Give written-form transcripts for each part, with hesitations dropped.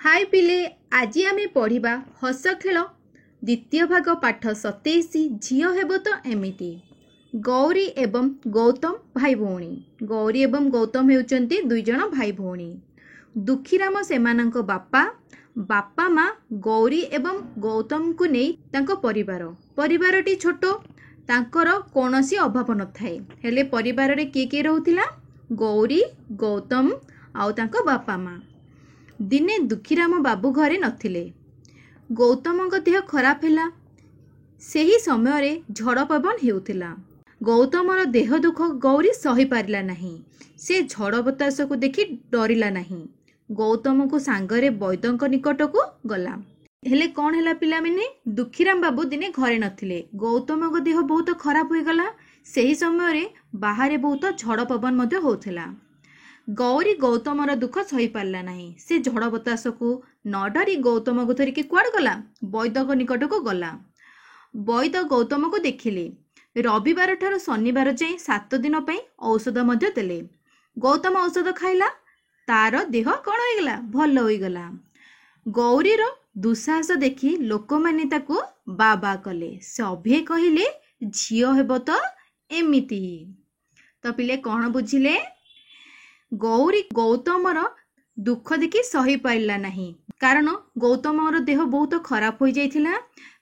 हाय पिले आज आमे पढ़िबा हस खेल द्वितीय भाग पाठ 27 झियो हेबो तो एमिति। गौरी एवं गौतम भाई भौणी। गौरी एवं गौतम हेउचंती दुई जण भाई भौणी। दुखीराम सेमानंक बापा बापा माँ गौरी एवं गौतम को नहीं तांको परिवारटी छोट तांकर कोनोसी अभाव न थाए हेले परिवार रे किए रहउथिला गौरी गौतम आउ तांको बापा माँ। दिने दुखीराम बाबू घरे नथिले। गौतम देह खराब हैला। सेही समय रे झड़ पवन हेउथिला। गौतमर देह दुख गौरी सही पारिला नहीं। से झड़ बतास को देखि डरिला नहीं। गौतम को सांगरे वैद्यंक निकट को गला। हेले कौन हैला पिला माने दुखीराम बाबू दिने घरे नथिले। गौतम देह बहुत खराब हो गला। सेही समय रे बाहर बहुत झड़ पवन मध्य होथिला। गौरी गौतमर दुख सही पारला नहीं। से झड़ बतास को न डरी गौतम को धरिकी कुआड़ गला वैद्य निकट को गला। वैद्य गौतम को देखिले। रविवार ठार शनिवार जाए 7 दिन पर औषध मध्य देले। गौतम औषध खाइला तार देह कौन हो गला भल हो गला। गौरीर दुस्साहस देखि लोक माने ताको बाबा कले। से अभे कहिले झियो हेबो तो एमिति। तो पिले कौन बुझिले गौरी गौतमर दुख देखि सही पारिला नहीं। कारण गौतमर देह बहुत खराब हो जाइथिला।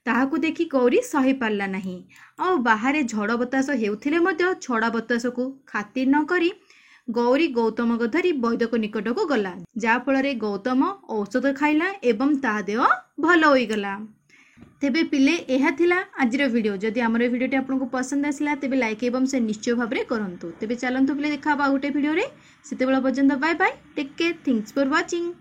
ताहाकु देखि गौरी सही पारिला नहीं। आ बाहर झड़ बतास हेउथिले मध्य छड़ा बतास को खातिर न करी गौरी गौतम को धरी वैद्य को निकट को गला। जा फल रे गौतम औषध खाइला एवं ता देह भल हो गला। तेबे पिले एहा थिला आजिर वीडियो। जदि आमर वीडियोटी आपको पसंद आसला तेबे लाइक एवं से निश्चय भाव में करंतु। तेबे चलंतु पिले देखा गोटे वीडियो रे। सेते बेला पर्यंत bye bye. Take care. Thanks for watching.